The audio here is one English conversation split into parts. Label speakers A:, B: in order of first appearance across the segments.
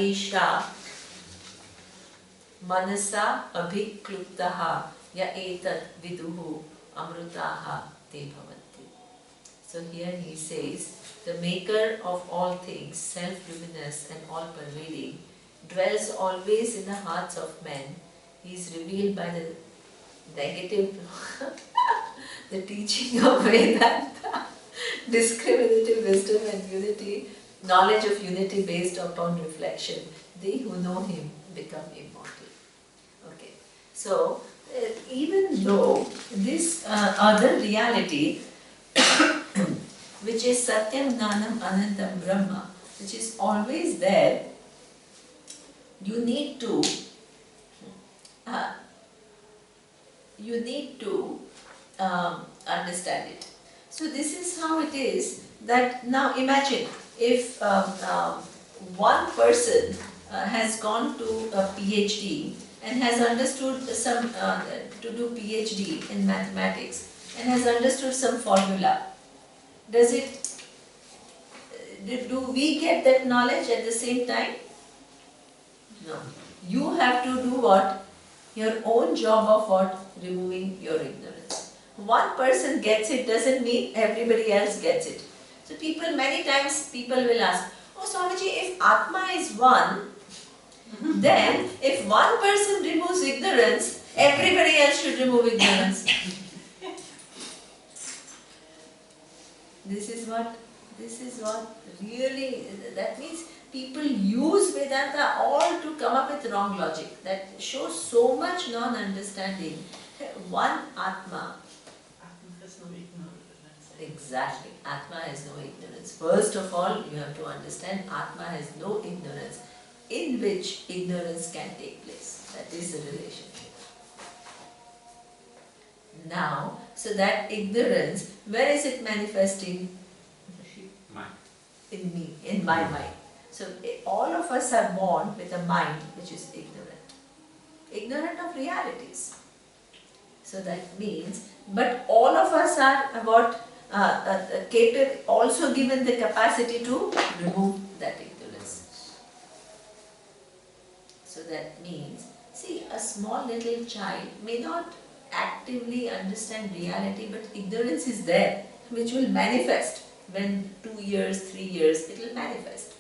A: Aisha Manasa Abhikluptaha Ya Etat Viduhu Amrutaha Te Bhavanti. So here he says, the maker of all things, self-luminous and all-pervading, dwells always in the hearts of men. He is revealed by the negative, the teaching of Vedanta, discriminative wisdom and unity, knowledge of unity based upon reflection. They who know him become immortal. Okay, so even though this other reality, which is Satyam, Gnanam, Anantam, Brahma, which is always there, you need to understand it. So this is how it is that now imagine if one person has gone to a PhD and has understood some, to do PhD in mathematics and has understood some formula. Do we get that knowledge at the same time? No. You have to do what? Your own job of what? Removing your ignorance. One person gets it doesn't mean everybody else gets it. So many times people will ask, oh Swamiji, if Atma is one, then if one person removes ignorance, everybody else should remove ignorance. This is what really, that means people use Vedanta all to come up with wrong logic. That shows so much non-understanding. One Atma.
B: Atma has no ignorance.
A: Exactly. Atma has no ignorance. First of all, you have to understand Atma has no ignorance in which ignorance can take place. That is the relationship. Now, so that ignorance, where is it manifesting?
B: Mind.
A: In me, in my mind. So all of us are born with a mind which is ignorant of realities. So that means, but all of us are capable, also given the capacity to remove that ignorance. So that means, see, a small little child may not actively understand reality, but ignorance is there, which will manifest. When 2 years, 3 years, it will manifest.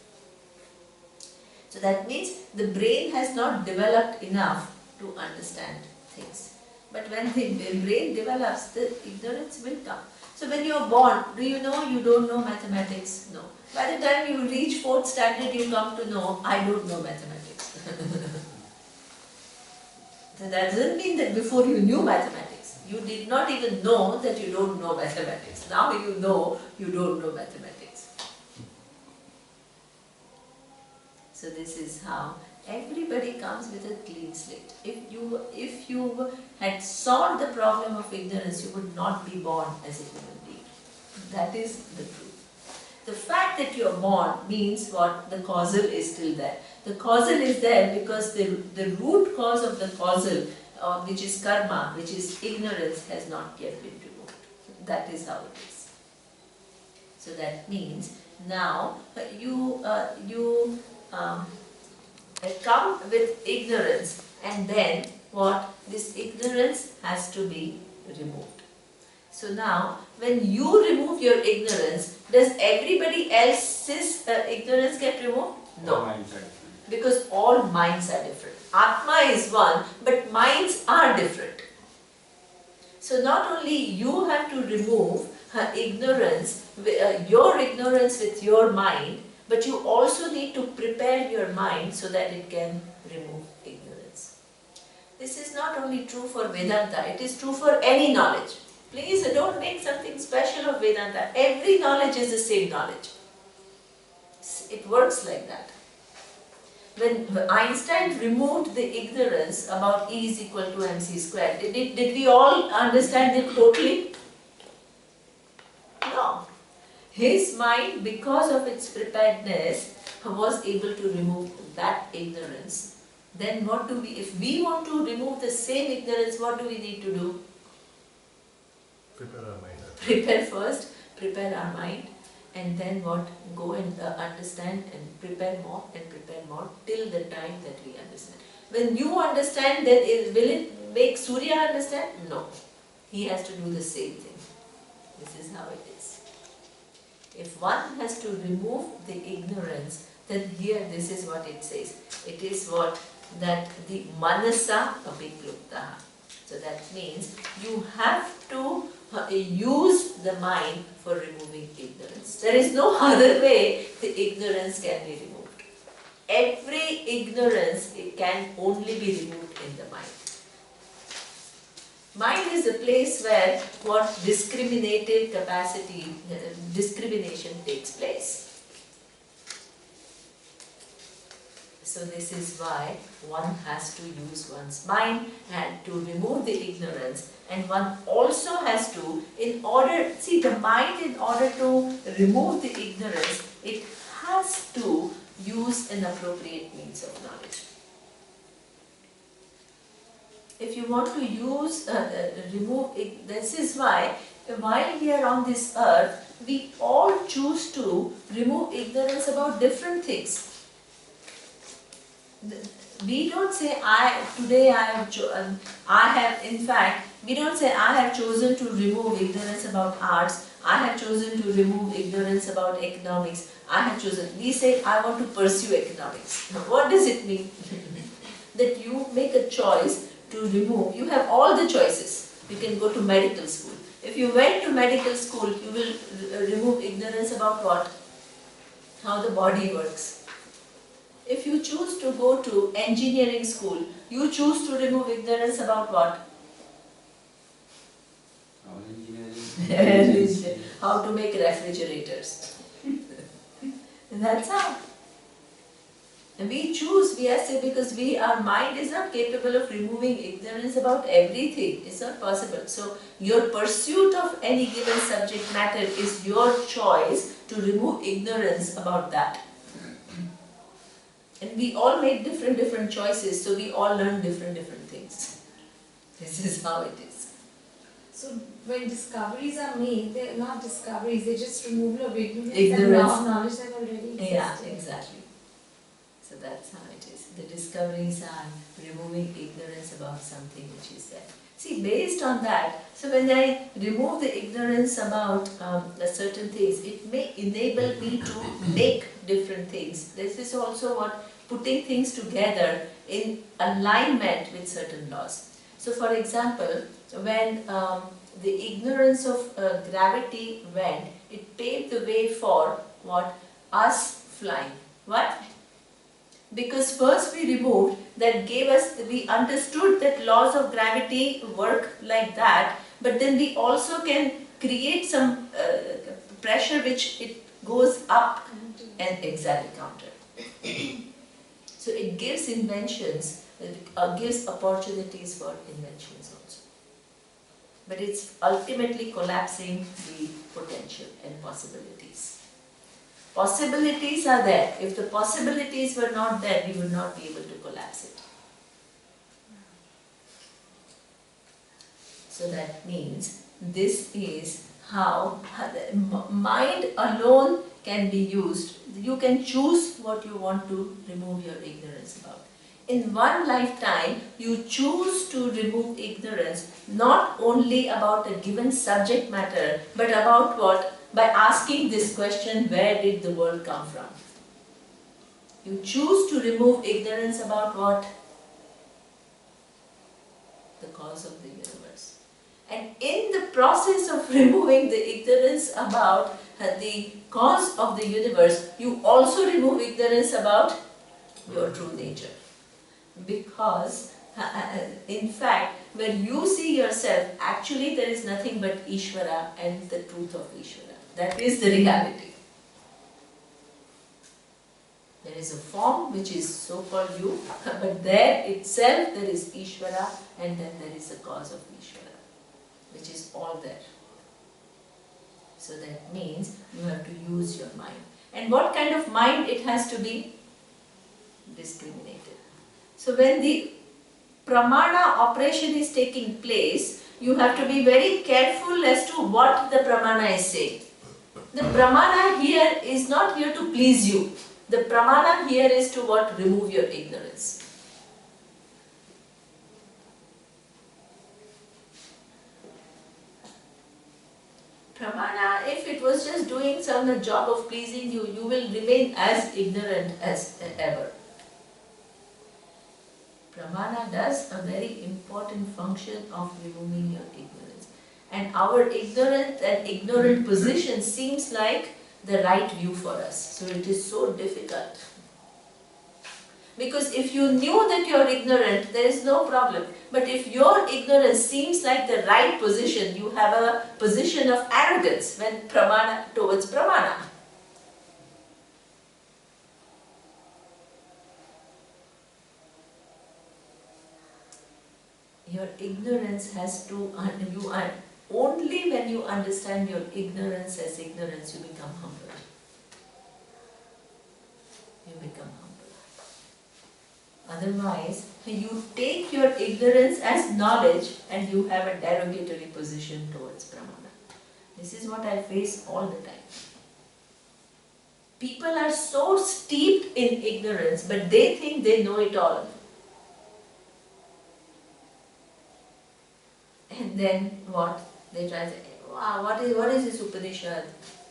A: So that means the brain has not developed enough to understand things. But when the brain develops, the ignorance will come. So when you are born, do you know you don't know mathematics? No. By the time you reach 4th standard, you come to know, I don't know mathematics. So that doesn't mean that before you knew mathematics. You did not even know that you don't know mathematics. Now you know you don't know mathematics. So this is how everybody comes with a clean slate. If you had solved the problem of ignorance, you would not be born as a human being. That is the truth. The fact that you are born means what? The causal is still there. The causal is there because the root cause of the causal, which is karma, which is ignorance, has not yet been removed. That is how it is. So that means now you come with ignorance, and then what? This ignorance has to be removed. So now, when you remove your ignorance, does everybody else's ignorance get removed? No. Because all minds are different. Atma is one, but minds are different. So not only you have to remove ignorance, your ignorance with your mind, but you also need to prepare your mind so that it can remove ignorance. This is not only true for Vedanta, it is true for any knowledge. Please don't make something special of Vedanta. Every knowledge is the same knowledge. It works like that. When Einstein removed the ignorance about E is equal to mc squared, did we all understand it totally? No. His mind, because of its preparedness, was able to remove that ignorance. Then what do we, if we want to remove the same ignorance, what do we need to do?
C: Prepare our mind.
A: Prepare first, prepare our mind. and then what? Go and understand and prepare more till the time that we understand. When you understand, then will it make Surya understand? No. He has to do the same thing. This is how it is. If one has to remove the ignorance, then here this is what it says. It is what? That the manasa abhikluptaha. So that means you have to use the mind for removing ignorance. There is no other way the ignorance can be removed. Every ignorance, it can only be removed in the mind. Mind is a place where what discriminated capacity, discrimination takes place. So this is why one has to use one's mind and to remove the ignorance, and one also has to, the mind, in order to remove the ignorance, it has to use an appropriate means of knowledge. If you want to use, this is why while we are on this earth, we all choose to remove ignorance about different things. We don't say, we don't say I have chosen to remove ignorance about arts, I have chosen to remove ignorance about economics, we say I want to pursue economics. Now, what does it mean? That you make a choice to remove, you have all the choices. You can go to medical school. If you went to medical school, you will remove ignorance about what? How the body works. If you choose to go to engineering school, you choose to remove ignorance about what? How to make refrigerators. That's how. And we choose, because our mind is not capable of removing ignorance about everything. It's not possible. So your pursuit of any given subject matter is your choice to remove ignorance about that. And we all make different choices, so we all learn different things. This is how it is.
C: So when discoveries are made, they're not discoveries, they're just removal of ignorance
A: Ignorance.
C: and knowledge that already exists.
A: Yeah, exactly. So that's how it is. The discoveries are removing ignorance about something which is there. See, based on that, so when I remove the ignorance about certain things, it may enable me to make different things. This is also what putting things together in alignment with certain laws. So for example, when the ignorance of gravity went, it paved the way for what? Us flying. What? Because first we removed, that gave us, we understood that laws of gravity work like that, but then we also can create some pressure which it goes up and exactly counter. So it gives inventions, gives opportunities for inventions also. But it's ultimately collapsing the potential and possibilities. Possibilities are there. If the possibilities were not there, we would not be able to collapse it. So that means this is how the mind alone can be used. You can choose what you want to remove your ignorance about. In one lifetime, you choose to remove ignorance not only about a given subject matter, but about what? By asking this question, where did the world come from? You choose to remove ignorance about what? The cause of the universe. And in the process of removing the ignorance about the cause of the universe, you also remove ignorance about your true nature. Because in fact, when you see yourself, actually there is nothing but Ishvara and the truth of Ishvara. That is the reality. There is a form which is so-called you, but there itself there is Ishvara, and then there is the cause of Ishvara, which is all there. So that means you have to use your mind. And what kind of mind it has to be? Discriminated. So when the pramana operation is taking place, you have to be very careful as to what the pramana is saying. The pramana here is not here to please you. The pramana here is to what? Remove your ignorance. Pramana, if it was just doing some job of pleasing you, you will remain as ignorant as ever. Pramana does a very important function of removing your ignorance. And our ignorant and ignorant position seems like the right view for us. So it is so difficult. Because if you knew that you are ignorant, there is no problem. But if your ignorance seems like the right position, you have a position of arrogance when pramana towards pramana. Your ignorance has to, only when you understand your ignorance as ignorance, you become humble. You become humble. Otherwise, you take your ignorance as knowledge and you have a derogatory position towards pramana. This is what I face all the time. People are so steeped in ignorance, but they think they know it all. And then what? They try to say, wow, what is this Upanishad?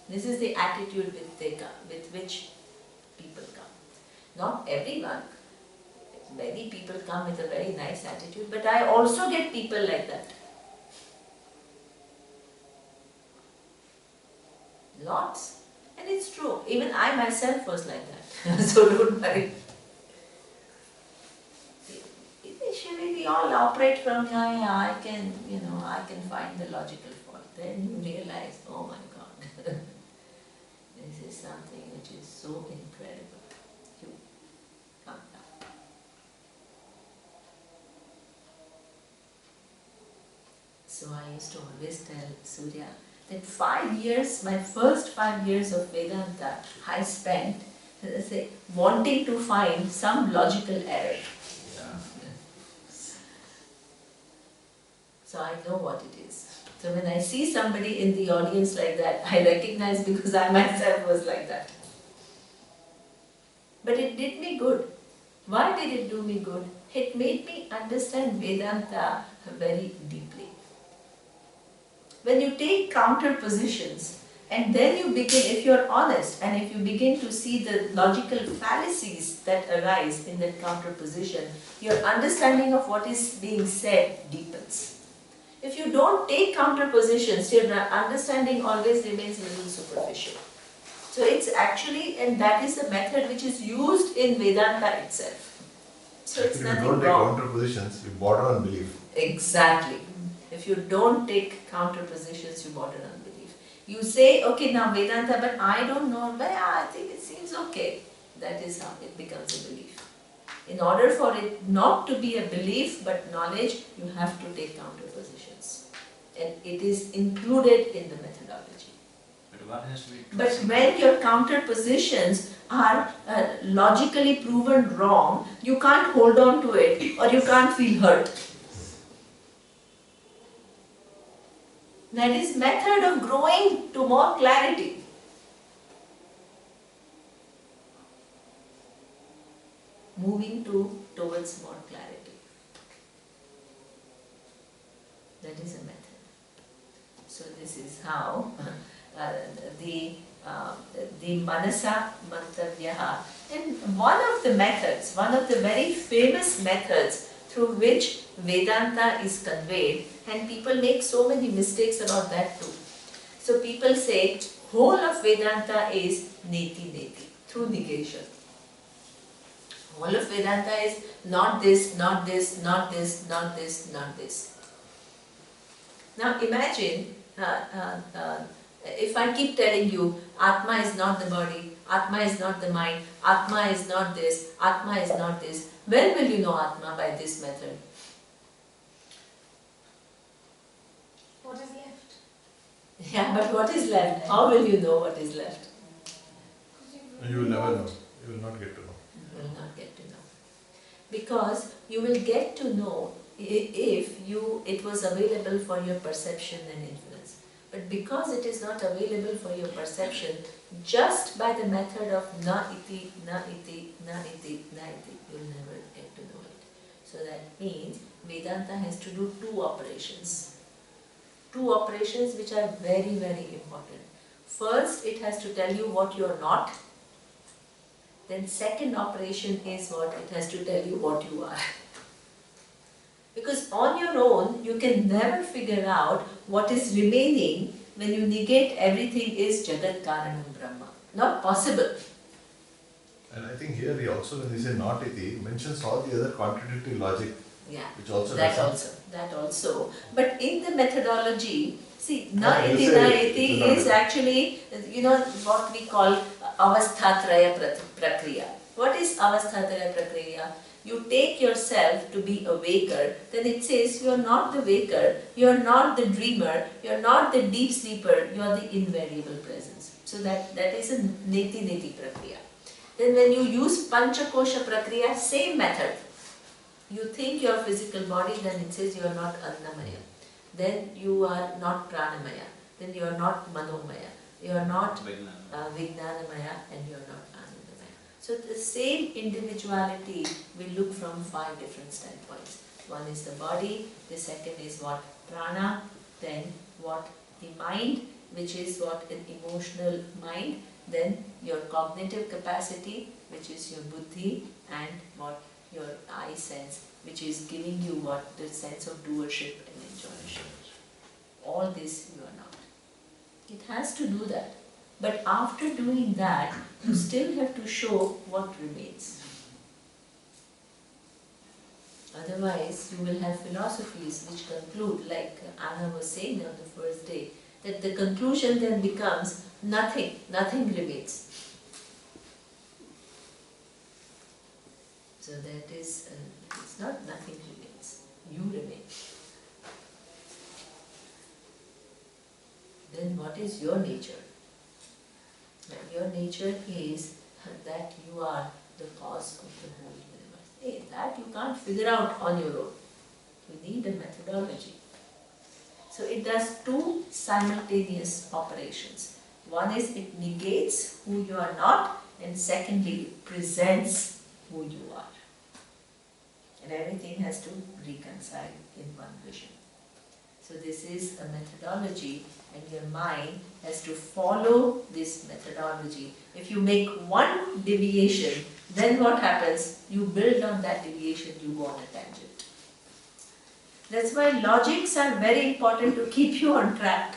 A: This is the attitude with which people come. Not everyone. Many people come with a very nice attitude, but I also get people like that. Lots. And it's true. Even I myself was like that. So don't worry. Initially we all operate from, I can find the logical fault. Then you realize, oh my God, this is something which is so incredible. You come down. So I used to always tell Surya that 5 years, my first 5 years of Vedanta, I spent, wanting to find some logical error. So I know what it is. So when I see somebody in the audience like that, I recognize because I myself was like that. But it did me good. Why did it do me good? It made me understand Vedanta very deeply. When you take counter positions and then you begin, if you're honest and if you begin to see the logical fallacies that arise in that counter position, your understanding of what is being said deepens. If you don't take counter positions, your understanding always remains a little superficial. So it's actually, and that is the method which is used in Vedanta itself. So it's nothing wrong.
D: If you don't take counter positions, you border on belief.
A: Exactly. If you don't take counter positions, you border on belief. You say, okay, now Vedanta, but I don't know, but I think it seems okay. That is how it becomes a belief. In order for it not to be a belief but knowledge, you have to take counter positions. And it is included in the methodology.
B: But one has to be
A: But when your counter positions are logically proven wrong, you can't hold on to it or you can't feel hurt. That is method of growing to more clarity. Moving towards more clarity. That is a method. So this is how the manasa mantavyaha. And one of the methods, one of the very famous methods through which Vedanta is conveyed, and people make so many mistakes about that too. So people say whole of Vedanta is neti neti, through negation. Whole of Vedanta is not this, not this, not this, not this, not this. Now imagine if I keep telling you Atma is not the body, Atma is not the mind, Atma is not this, Atma is not this. When will you know Atma by this method?
C: What is left?
A: Yeah, but what is left? How will you know what is left?
D: You will never know. You will not get to know.
A: You will not get to know. Because you will get to know if it was available for your perception and influence. But because it is not available for your perception, just by the method of na iti, na iti, na iti, na iti, you will never get to know it. So that means Vedanta has to do two operations. Two operations which are very, very important. First, it has to tell you what you are not. Then second operation is what? It has to tell you what you are. Because on your own, you can never figure out what is remaining when you negate everything is Jagat Karanam Brahma. Not possible.
D: And I think here he also, when he says not iti, mentions all the other contradictory logic,
A: Yeah,
D: which also
A: that
D: doesn't.
A: also. But in the methodology, see, na
D: Yeah, you
A: iti,
D: say
A: na
D: it
A: iti
D: is not
A: is
D: it.
A: actually, what we call avasthatraya prakriya. What is avasthatraya prakriya? You take yourself to be a waker, then it says you are not the waker, you are not the dreamer, you are not the deep sleeper, you are the invariable presence. So that is a neti prakriya. Then when you use panchakosha prakriya, same method. You think you are physical body, then it says you are not annamaya. Then you are not pranamaya. Then you are not manomaya. You are not vijnanamaya, and you are not anandamaya. So the same individuality will look from 5 different standpoints. One is the body, the second is what? Prana, then what? The mind, which is what? An emotional mind, then your cognitive capacity, which is your buddhi, and what? Your eye sense, which is giving you what? The sense of doership and enjoyership. All this you are not. It has to do that. But after doing that, you still have to show what remains. Otherwise, you will have philosophies which conclude, like Anna was saying on the first day, that the conclusion then becomes nothing remains. So that is, it's not nothing remains, you remain. Then what is your nature? Your nature is that you are the cause of the whole universe. Hey, that you can't figure out on your own. You need a methodology. So it does 2 simultaneous operations. One is it negates who you are not, and secondly it presents who you are. And everything has to reconcile in one vision. So this is a methodology, and your mind has to follow this methodology. If you make one deviation, then what happens? You build on that deviation, you go on a tangent. That's why logics are very important to keep you on track.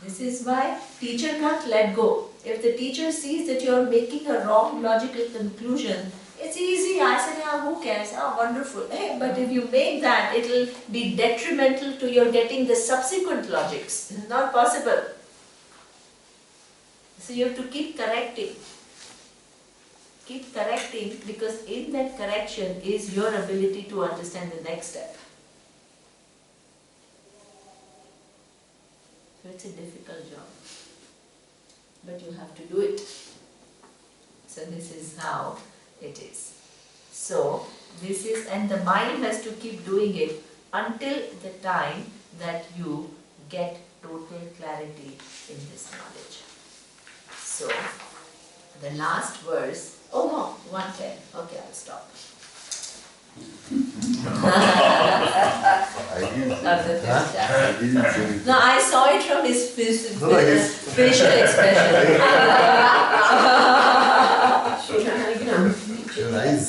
A: This is why teacher can't let go. If the teacher sees that you are making a wrong logical conclusion, it's easy. I said, yeah, who cares? Oh, wonderful. Hey, but if you make that, it will be detrimental to your getting the subsequent logics. It's not possible. So you have to keep correcting. Keep correcting, because in that correction is your ability to understand the next step. So it's a difficult job, but you have to do it. So this is how it is. So this is, and the mind has to keep doing it until the time that you get total clarity in this knowledge. So the last verse, oh no, 110, okay, I'll stop. No, I saw it from his facial expression.
D: Your eyes.